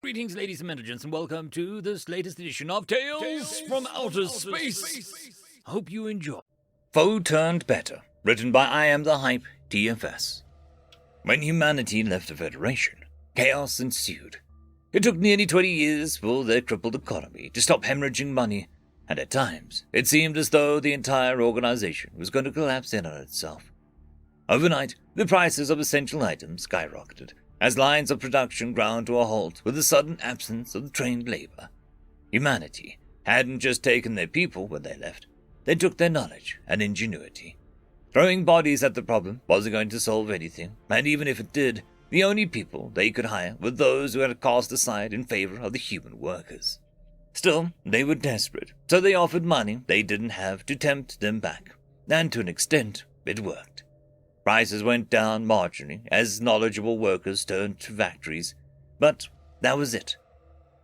Greetings, ladies and gentlemen, and welcome to this latest edition of Tales from Outer Space. I hope you enjoy. Foe Turned Better, written by I Am the Hype, TFS. When humanity left the Federation, chaos ensued. It took nearly 20 years for their crippled economy to stop hemorrhaging money, and at times it seemed as though the entire organization was going to collapse in on itself. Overnight, the prices of essential items skyrocketed, as lines of production ground to a halt with the sudden absence of trained labor. Humanity hadn't just taken their people when they left, they took their knowledge and ingenuity. Throwing bodies at the problem wasn't going to solve anything, and even if it did, the only people they could hire were those who had cast aside in favor of the human workers. Still, they were desperate, so they offered money they didn't have to tempt them back, and to an extent, it worked. Prices went down marginally as knowledgeable workers turned to factories, but that was it.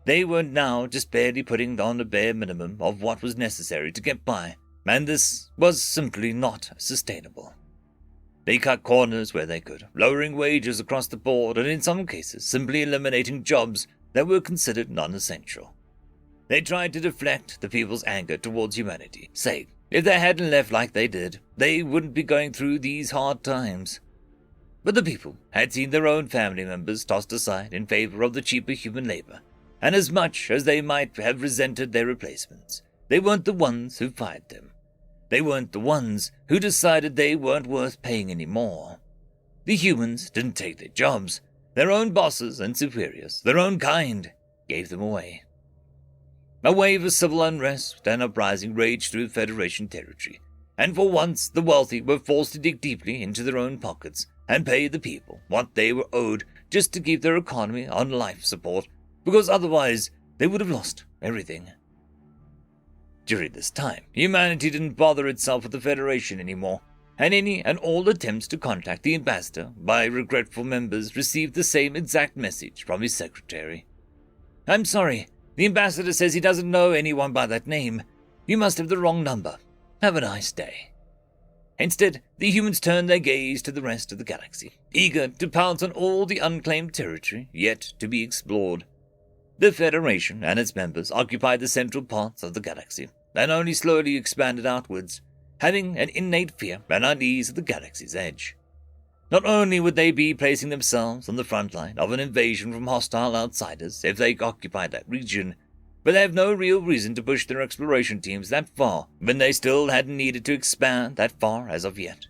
They were now just barely putting on the bare minimum of what was necessary to get by, and this was simply not sustainable. They cut corners where they could, lowering wages across the board and in some cases simply eliminating jobs that were considered non-essential. They tried to deflect the people's anger towards humanity, saying if they hadn't left like they did, they wouldn't be going through these hard times. But the people had seen their own family members tossed aside in favor of the cheaper human labor, and as much as they might have resented their replacements, they weren't the ones who fired them. They weren't the ones who decided they weren't worth paying anymore. The humans didn't take their jobs. Their own bosses and superiors, their own kind, gave them away. A wave of civil unrest and uprising raged through Federation territory, and for once the wealthy were forced to dig deeply into their own pockets and pay the people what they were owed just to keep their economy on life support, because otherwise they would have lost everything. During this time, humanity didn't bother itself with the Federation anymore, and any and all attempts to contact the ambassador by regretful members received the same exact message from his secretary. "I'm sorry. The ambassador says he doesn't know anyone by that name. You must have the wrong number. Have a nice day." Instead, the humans turned their gaze to the rest of the galaxy, eager to pounce on all the unclaimed territory yet to be explored. The Federation and its members occupied the central parts of the galaxy, and only slowly expanded outwards, having an innate fear and unease of the galaxy's edge. Not only would they be placing themselves on the front line of an invasion from hostile outsiders if they occupied that region, but they have no real reason to push their exploration teams that far when they still hadn't needed to expand that far as of yet.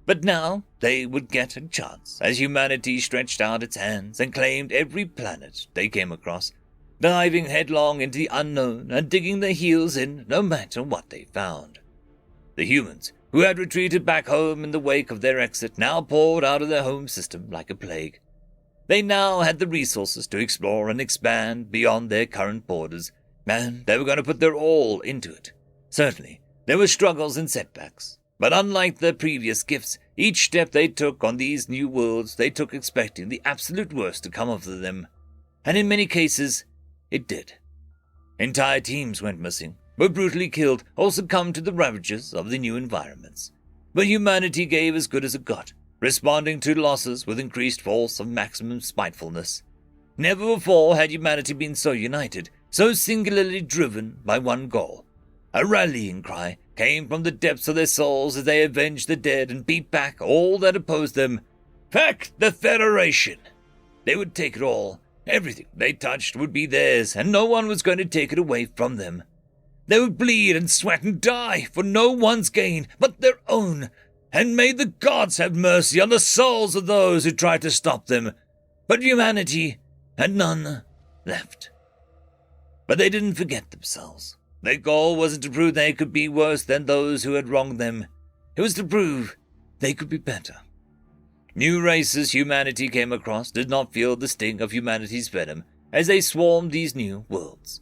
But now they would get a chance as humanity stretched out its hands and claimed every planet they came across, diving headlong into the unknown and digging their heels in no matter what they found. The humans, who had retreated back home in the wake of their exit, now poured out of their home system like a plague. They now had the resources to explore and expand beyond their current borders, and they were going to put their all into it. Certainly, there were struggles and setbacks, but unlike their previous gifts, each step they took on these new worlds they took expecting the absolute worst to come of them, and in many cases, it did. Entire teams went missing, were brutally killed or succumbed to the ravages of the new environments. But humanity gave as good as it got, responding to losses with increased force of maximum spitefulness. Never before had humanity been so united, so singularly driven by one goal. A rallying cry came from the depths of their souls as they avenged the dead and beat back all that opposed them. Feck the Federation! They would take it all. Everything they touched would be theirs, and no one was going to take it away from them. They would bleed and sweat and die for no one's gain but their own, and may the gods have mercy on the souls of those who tried to stop them. But humanity had none left. But they didn't forget themselves. Their goal wasn't to prove they could be worse than those who had wronged them. It was to prove they could be better. New races humanity came across did not feel the sting of humanity's venom as they swarmed these new worlds.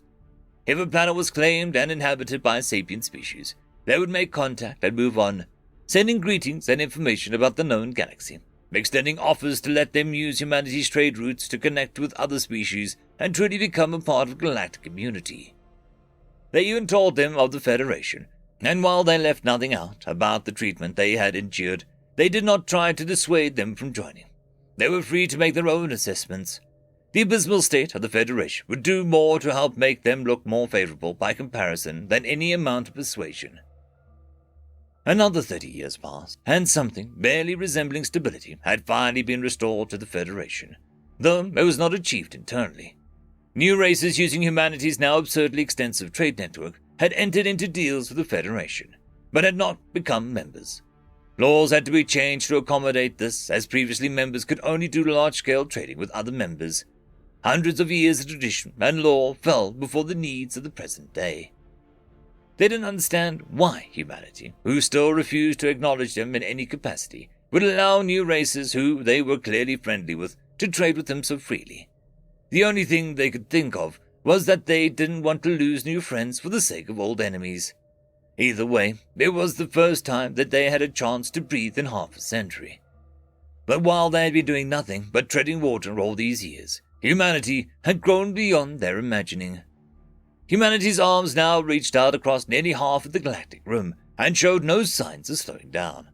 If a planet was claimed and inhabited by a sapient species, they would make contact and move on, sending greetings and information about the known galaxy, extending offers to let them use humanity's trade routes to connect with other species and truly become a part of the galactic community. They even told them of the Federation, and while they left nothing out about the treatment they had endured, they did not try to dissuade them from joining. They were free to make their own assessments. The abysmal state of the Federation would do more to help make them look more favorable by comparison than any amount of persuasion. Another 30 years passed, and something barely resembling stability had finally been restored to the Federation, though it was not achieved internally. New races using humanity's now absurdly extensive trade network had entered into deals with the Federation, but had not become members. Laws had to be changed to accommodate this, as previously members could only do large-scale trading with other members. Hundreds of years of tradition and law fell before the needs of the present day. They didn't understand why humanity, who still refused to acknowledge them in any capacity, would allow new races who they were clearly friendly with to trade with them so freely. The only thing they could think of was that they didn't want to lose new friends for the sake of old enemies. Either way, it was the first time that they had a chance to breathe in half a century. But while they had been doing nothing but treading water all these years, humanity had grown beyond their imagining. Humanity's arms now reached out across nearly half of the galactic rim and showed no signs of slowing down.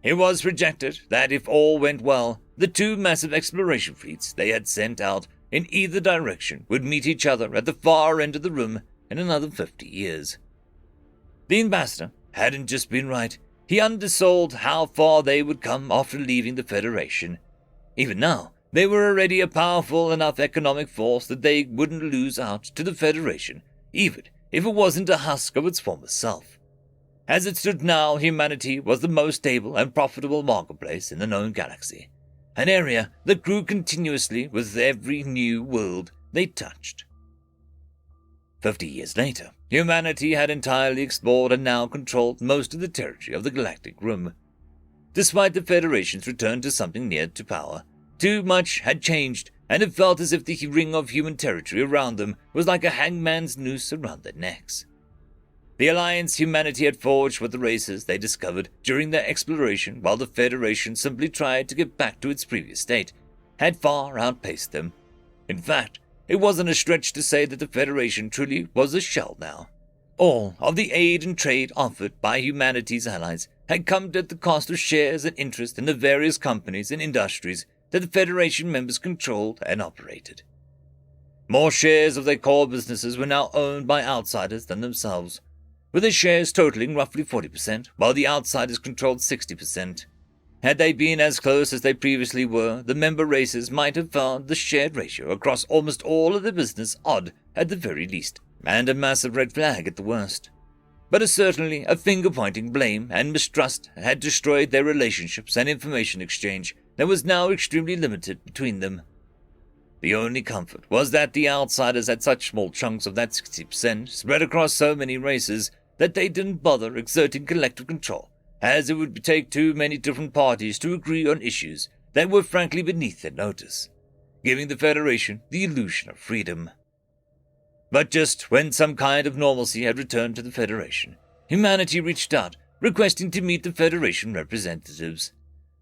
It was projected that if all went well, the two massive exploration fleets they had sent out in either direction would meet each other at the far end of the rim in another 50 years. The ambassador hadn't just been right, he undersold how far they would come after leaving the Federation. Even now, they were already a powerful enough economic force that they wouldn't lose out to the Federation, even if it wasn't a husk of its former self. As it stood now, humanity was the most stable and profitable marketplace in the known galaxy, an area that grew continuously with every new world they touched. 50 years later, humanity had entirely explored and now controlled most of the territory of the galactic rim. Despite the Federation's return to something near to power, too much had changed, and it felt as if the ring of human territory around them was like a hangman's noose around their necks. The alliance humanity had forged with the races they discovered during their exploration, while the Federation simply tried to get back to its previous state, had far outpaced them. In fact, it wasn't a stretch to say that the Federation truly was a shell now. All of the aid and trade offered by humanity's allies had come at the cost of shares and interest in the various companies and industries that the Federation members controlled and operated. More shares of their core businesses were now owned by outsiders than themselves, with their shares totaling roughly 40%, while the outsiders controlled 60%. Had they been as close as they previously were, the member races might have found the shared ratio across almost all of their business odd at the very least, and a massive red flag at the worst. But certainly a finger-pointing, blame, and mistrust had destroyed their relationships and information exchange that was now extremely limited between them. The only comfort was that the outsiders had such small chunks of that 60% spread across so many races that they didn't bother exerting collective control, as it would take too many different parties to agree on issues that were frankly beneath their notice, giving the Federation the illusion of freedom. But just when some kind of normalcy had returned to the Federation, humanity reached out, requesting to meet the Federation representatives.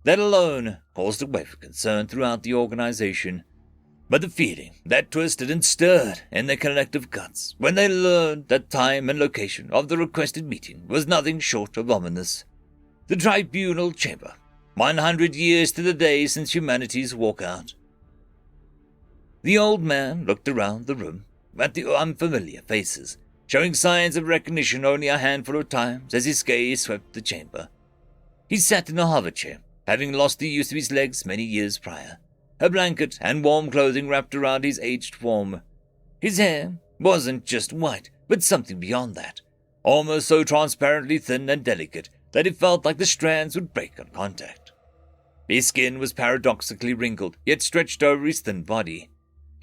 That alone caused a wave of concern throughout the organization, but the feeling that twisted and stirred in their collective guts when they learned that time and location of the requested meeting was nothing short of ominous. The tribunal chamber, 100 years to the day since humanity's walkout. The old man looked around the room at the unfamiliar faces, showing signs of recognition only a handful of times as his gaze swept the chamber. He sat in a hover chair, having lost the use of his legs many years prior, a blanket and warm clothing wrapped around his aged form. His hair wasn't just white, but something beyond that, almost so transparently thin and delicate that it felt like the strands would break on contact. His skin was paradoxically wrinkled, yet stretched over his thin body.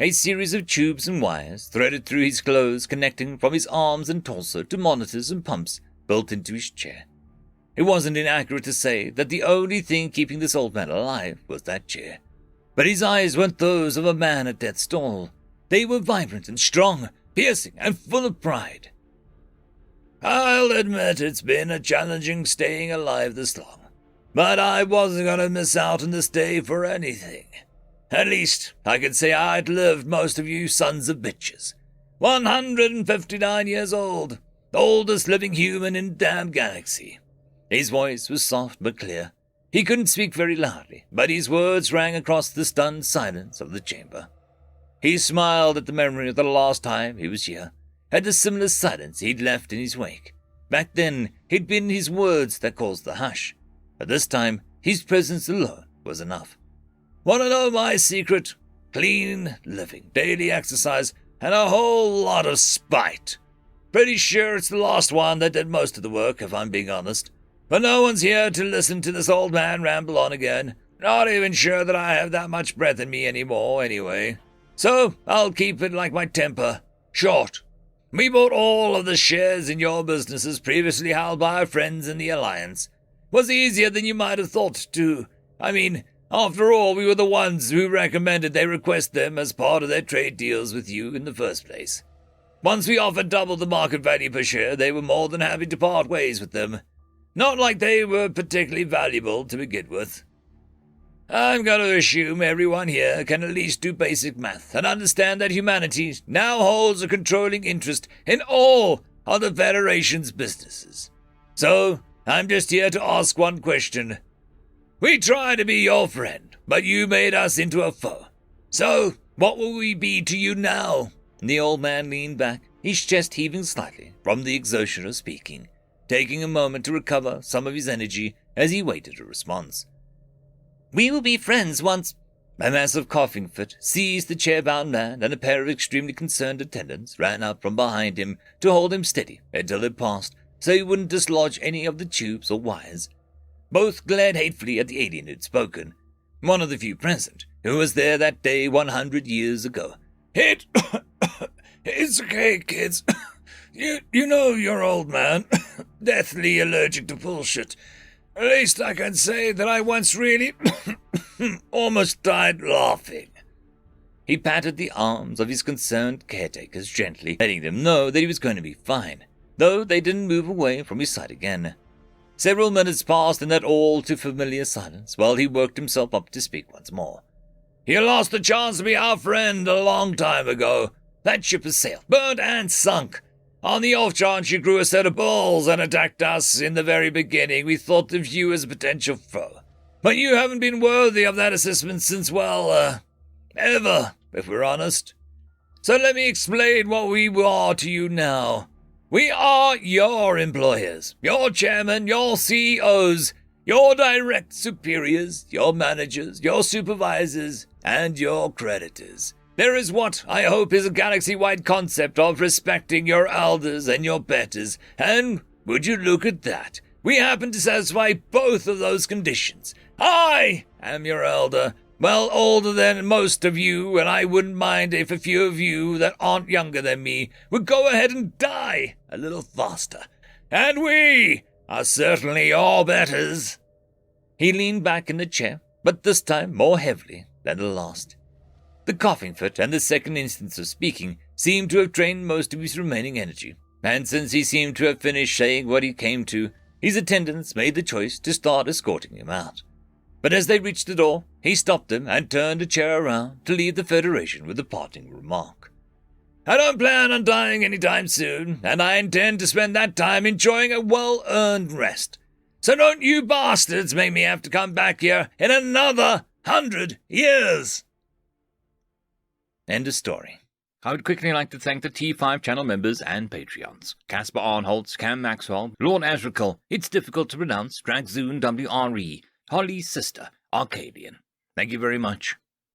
A series of tubes and wires threaded through his clothes, connecting from his arms and torso to monitors and pumps built into his chair. It wasn't inaccurate to say that the only thing keeping this old man alive was that chair. But his eyes weren't those of a man at death's door. They were vibrant and strong, piercing and full of pride. "I'll admit it's been a challenging staying alive this long, but I wasn't going to miss out on this day for anything. At least, I could say I'd lived most of you sons of bitches. 159 years old, the oldest living human in the damn galaxy." His voice was soft but clear. He couldn't speak very loudly, but his words rang across the stunned silence of the chamber. He smiled at the memory of the last time he was here, at the similar silence he'd left in his wake. Back then, it'd been his words that caused the hush, but this time, his presence alone was enough. Want to know my secret? Clean living, daily exercise, and a whole lot of spite. Pretty sure it's the last one that did most of the work, if I'm being honest. But no one's here to listen to this old man ramble on again. Not even sure that I have that much breath in me anymore, anyway. So, I'll keep it like my temper. Short. We bought all of the shares in your businesses previously held by our friends in the Alliance. Was easier than you might have thought, too. I mean, after all, we were the ones who recommended they request them as part of their trade deals with you in the first place. Once we offered double the market value per share, they were more than happy to part ways with them. Not like they were particularly valuable to begin with. I'm going to assume everyone here can at least do basic math and understand that humanity now holds a controlling interest in all of the Federation's businesses. So, I'm just here to ask one question. We try to be your friend, but you made us into a foe. So, what will we be to you now? The old man leaned back, his chest heaving slightly from the exertion of speaking, taking a moment to recover some of his energy as he waited a response. We will be friends once. A massive coughing fit seized the chair-bound man, and a pair of extremely concerned attendants ran up from behind him to hold him steady until it passed, so he wouldn't dislodge any of the tubes or wires. Both glared hatefully at the alien who'd spoken, one of the few present, who was there that day 100 years ago. It's okay, kids. You know your old man. Deathly allergic to bullshit. At least I can say that I once really almost died laughing. He patted the arms of his concerned caretakers gently, letting them know that he was going to be fine, though they didn't move away from his side again. Several minutes passed in that all-too-familiar silence while he worked himself up to speak once more. You lost the chance to be our friend a long time ago. That ship has sailed, burned and sunk. On the off chance you grew a set of balls and attacked us in the very beginning, we thought of you as a potential foe. But you haven't been worthy of that assessment since, well, ever, if we're honest. So let me explain what we are to you now. We are your employers, your chairman, your CEOs, your direct superiors, your managers, your supervisors, and your creditors. There is what I hope is a galaxy-wide concept of respecting your elders and your betters, and would you look at that? We happen to satisfy both of those conditions. I am your elder, well older than most of you, and I wouldn't mind if a few of you that aren't younger than me would go ahead and die a little faster. And we are certainly your betters. He leaned back in the chair, but this time more heavily than the last. The coughing fit and the second instance of speaking seemed to have drained most of his remaining energy, and since he seemed to have finished saying what he came to, his attendants made the choice to start escorting him out. But as they reached the door, he stopped them and turned a chair around to leave the Federation with a parting remark. I don't plan on dying anytime soon, and I intend to spend that time enjoying a well-earned rest. So don't you bastards make me have to come back here in another 100 years! End of story. I would quickly like to thank the T5 channel members and Patreons. Caspar Arnholtz, Cam Maxwell, Lord Azrakal, It's Difficult to Pronounce, Dragzoon WRE, Holly's Sister, Arcadian. Thank you very much.